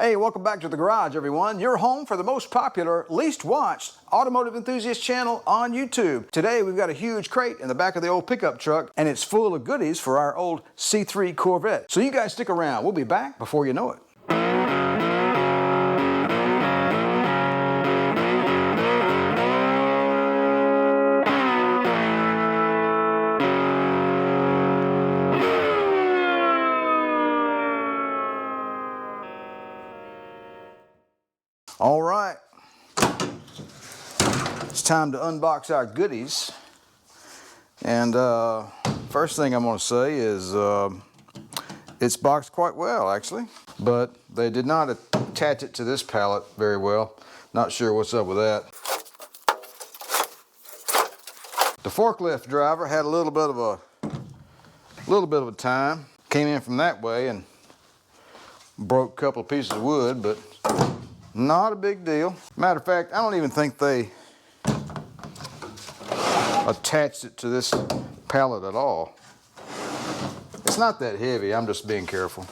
Hey, welcome back to the garage, everyone. Your home for the most popular, least watched automotive enthusiast channel on YouTube. Today, we've got a huge crate in the back of the old pickup truck, and it's full of goodies for our old C3 Corvette. So you guys stick around. We'll be back before you know it. All right, it's time to unbox our goodies. And first thing I'm going to say is it's boxed quite well, actually, but they did not attach it to this pallet very well. Not sure what's up with that. The forklift driver had a little bit of a time. Came in from that way and broke a couple of pieces of wood, but not a big deal. Matter of fact, I don't even think they attached it to this pallet at all. It's not that heavy, I'm just being careful.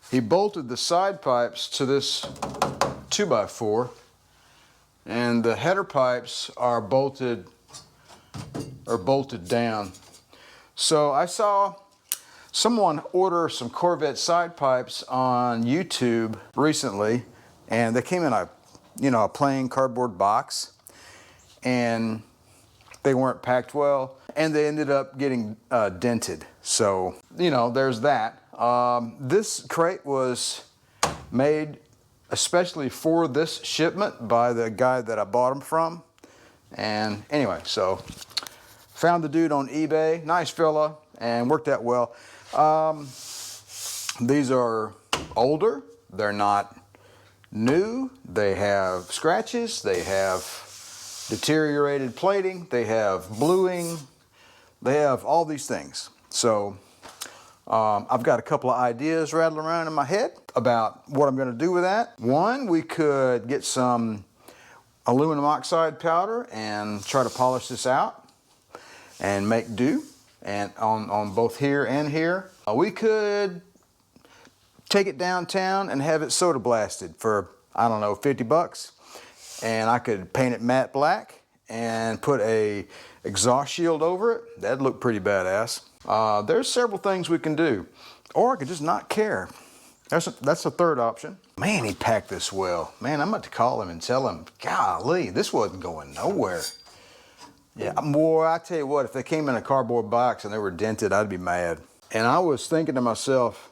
He bolted the side pipes to this 2x4, and the header pipes are bolted down. So I saw someone order some Corvette side pipes on YouTube recently, and they came in a plain cardboard box, and they weren't packed well, and they ended up getting dented. So, there's that. This crate was made especially for this shipment by the guy that I bought them from. And anyway, so found the dude on eBay, nice fella, and worked out well. These are older, they're not new, they have scratches, they have deteriorated plating, they have bluing, they have all these things. So I've got a couple of ideas rattling around in my head about what I'm going to do with that. One, we could get some aluminum oxide powder and try to polish this out and make do, and on both here and here. We could take it downtown and have it soda blasted for, I don't know, 50 bucks. And I could paint it matte black and put a exhaust shield over it. That'd look pretty badass. There's several things we can do. Or I could just not care. That's a third option. Man, he packed this well. Man, I'm about to call him and tell him, golly, this wasn't going nowhere. Yeah, boy, I tell you what, if they came in a cardboard box and they were dented, I'd be mad. And I was thinking to myself,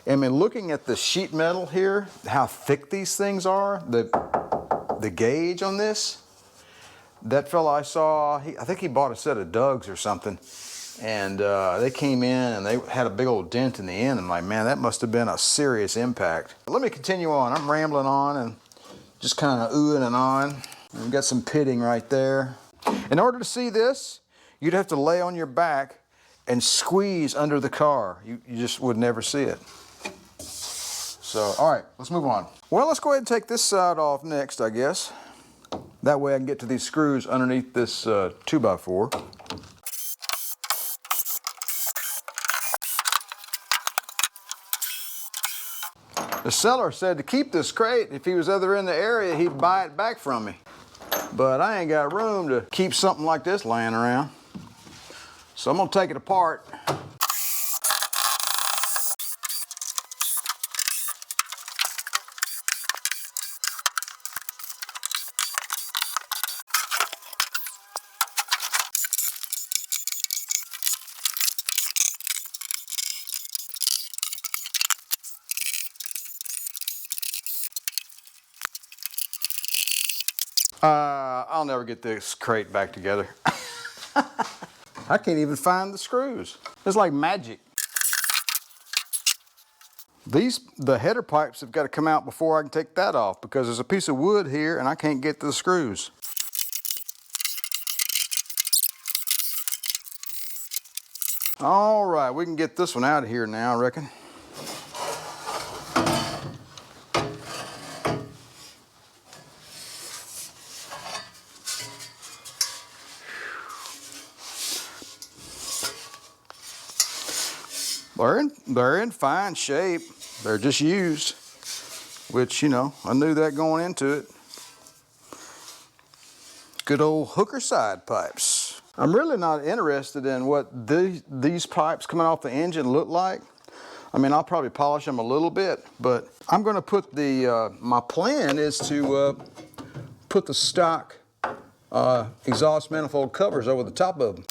looking at the sheet metal here, how thick these things are, the gauge on this, that fella I saw, I think he bought a set of Doug's or something, and they came in and they had a big old dent in the end. I'm like, man, that must have been a serious impact. But let me continue on. I'm rambling on and just kind of oohing and on. We've got some pitting right there. In order to see this, you'd have to lay on your back and squeeze under the car. You just would never see it. So, all right, let's move on. Well, let's go ahead and take this side off next, I guess. That way I can get to these screws underneath this 2x4. The seller said to keep this crate. If he was ever in the area, he'd buy it back from me. But I ain't got room to keep something like this laying around. So I'm gonna take it apart. I'll never get this crate back together. I can't even find the screws. It's like magic. The header pipes have got to come out before I can take that off, because there's a piece of wood here and I can't get to the screws. All right, we can get this one out of here now, I reckon. They're in fine shape. They're just used, which, you know, I knew that going into it. Good old hooker side pipes. I'm really not interested in what these pipes coming off the engine look like. I mean, I'll probably polish them a little bit, but I'm going to put the, my plan is to put the stock exhaust manifold covers over the top of them.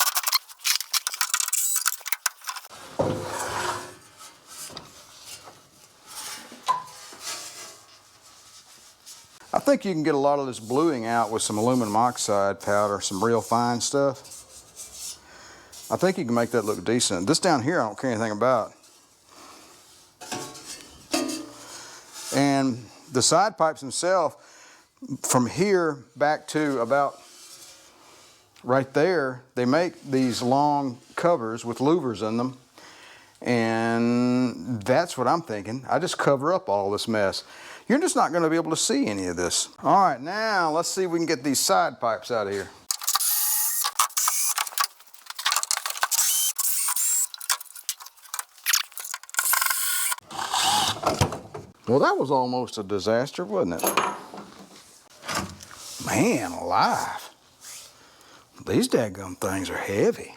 I think you can get a lot of this bluing out with some aluminum oxide powder, some real fine stuff. I think you can make that look decent. This down here I don't care anything about. And the side pipes themselves, from here back to about right there, they make these long covers with louvers in them. And that's what I'm thinking. I just cover up all this mess. You're just not going to be able to see any of this. All right, now let's see if we can get these side pipes out of here. Well, that was almost a disaster, wasn't it? Man alive. These daggum things are heavy.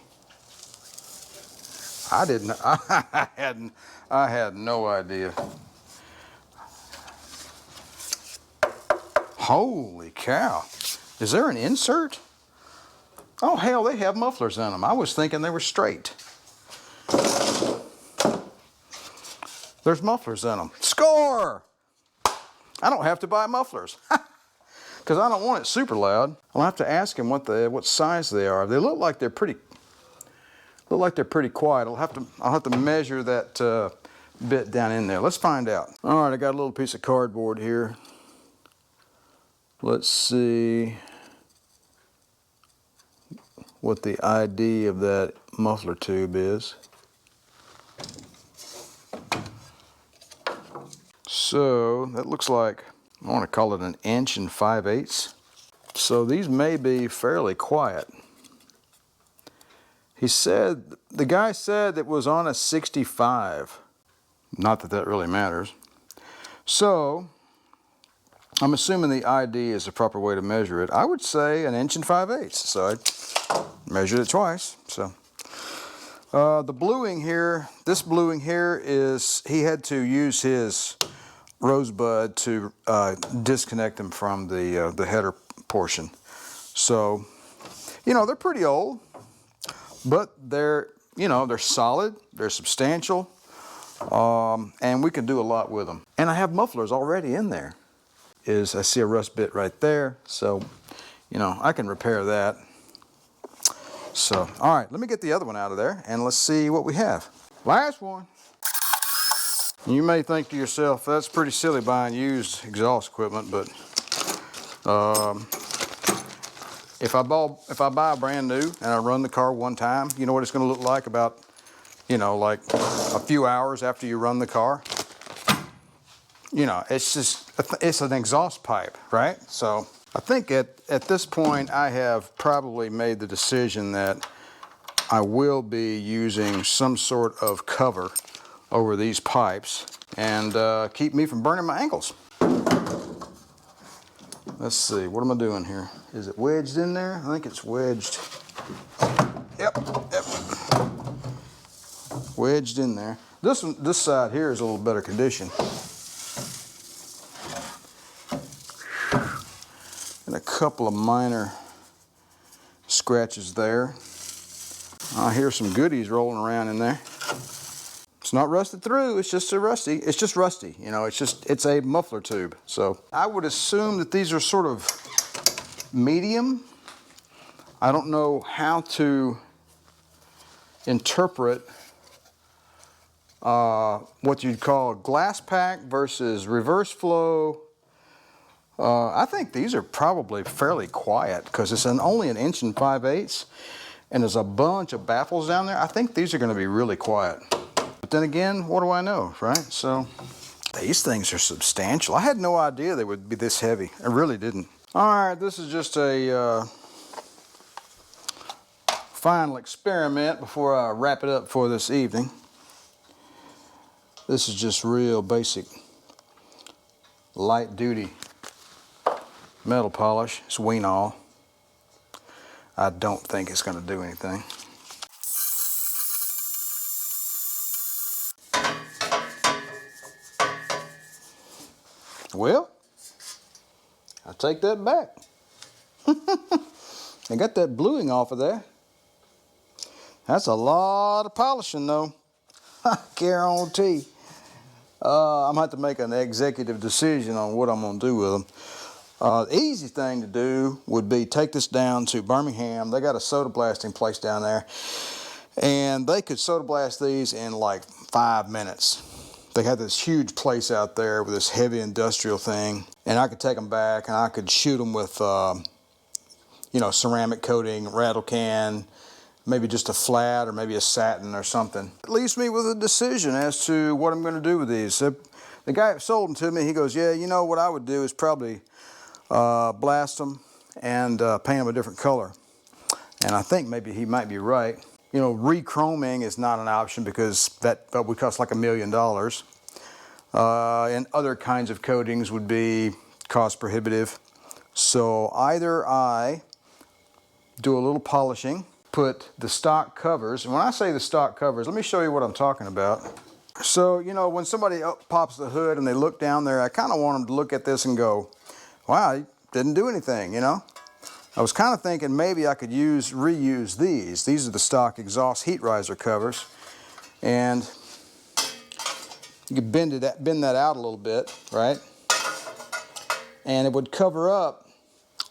I had no idea. Holy cow. Is there an insert? Oh hell, they have mufflers in them. I was thinking they were straight. There's mufflers in them. Score! I don't have to buy mufflers. Because I don't want it super loud. I'll have to ask him what size they are. They look like they're pretty quiet. I'll have to measure that bit down in there. Let's find out. All right, I got a little piece of cardboard here. Let's see what the ID of that muffler tube is. So that looks like, I want to call it 1 5/8 inches. So these may be fairly quiet. The guy said it was on a 65. Not that that really matters. So I'm assuming the ID is the proper way to measure it. I would say 1 5/8 inches. So I measured it twice. So the bluing here, this bluing here is, he had to use his rosebud to disconnect them from the header portion. So, you know, they're pretty old, but they're solid, they're substantial, and we can do a lot with them. And I have mufflers already in there. I see a rust bit right there, so, you know, I can repair that. So, all right, let me get the other one out of there, and let's see what we have. Last one. You may think to yourself, that's pretty silly buying used exhaust equipment, but if I buy a brand new and I run the car one time, you know what it's going to look like about, you know, like a few hours after you run the car? You know, it's an exhaust pipe, right? So I think at this point I have probably made the decision that I will be using some sort of cover over these pipes and keep me from burning my ankles. Let's see, what am I doing here? Is it wedged in there? I think it's wedged. Yep. Wedged in there. This side here is a little better condition. And a couple of minor scratches there. I hear some goodies rolling around in there. It's not rusted through, it's just rusty, you know, it's a muffler tube. So I would assume that these are sort of medium. I don't know how to interpret what you'd call glass pack versus reverse flow. I think these are probably fairly quiet because it's only 1 5/8 inches and there's a bunch of baffles down there. I think these are going to be really quiet. But then again, what do I know, right? So these things are substantial. I had no idea they would be this heavy. I really didn't. All right, this is just a final experiment before I wrap it up for this evening. This is just real basic, light duty metal polish. It's Wienall. I don't think it's going to do anything. Well, I take that back. I got that bluing off of there. That's a lot of polishing though. I guarantee. I'm going to have to make an executive decision on what I'm going to do with them. The easy thing to do would be take this down to Birmingham. They got a soda blasting place down there. And they could soda blast these in like 5 minutes. They had this huge place out there with this heavy industrial thing. And I could take them back and I could shoot them with, you know, ceramic coating, rattle can, maybe just a flat or maybe a satin or something. It leaves me with a decision as to what I'm going to do with these. The guy that sold them to me, he goes, yeah, you know, what I would do is probably blast them and paint them a different color. And I think maybe he might be right. You know, re-chroming is not an option because that would cost like $1 million. And other kinds of coatings would be cost prohibitive. So either I do a little polishing, put the stock covers, and when I say the stock covers, let me show you what I'm talking about. So, you know, when somebody pops the hood and they look down there, I kind of want them to look at this and go, wow, it didn't do anything, you know? I was kind of thinking maybe I could reuse these. These are the stock exhaust heat riser covers. And you could bend that out a little bit, right? And it would cover up.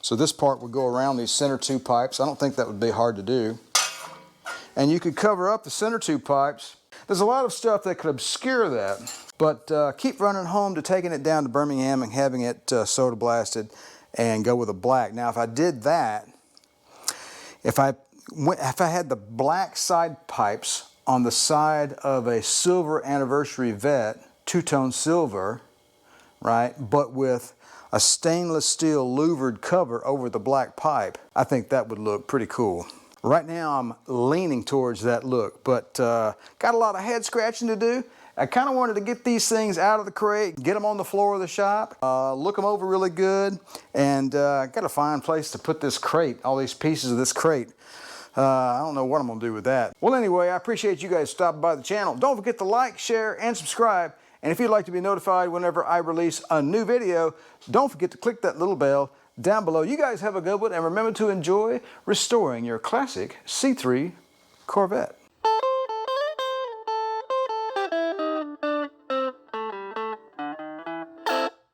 So this part would go around these center two pipes. I don't think that would be hard to do. And you could cover up the center two pipes. There's a lot of stuff that could obscure that. But keep running home to taking it down to Birmingham and having it soda blasted and go with a black. Now if I did that, if I had the black side pipes on the side of a silver anniversary Vette, two-tone silver, right, but with a stainless steel louvered cover over the black pipe, I think that would look pretty cool. Right now I'm leaning towards that look, but got a lot of head scratching to do. I kind of wanted to get these things out of the crate, get them on the floor of the shop, look them over really good, and got to find a place to put this crate, all these pieces of this crate. I don't know what I'm going to do with that. Well, anyway, I appreciate you guys stopping by the channel. Don't forget to like, share, and subscribe. And if you'd like to be notified whenever I release a new video, don't forget to click that little bell down below. You guys have a good one, and remember to enjoy restoring your classic C3 Corvette.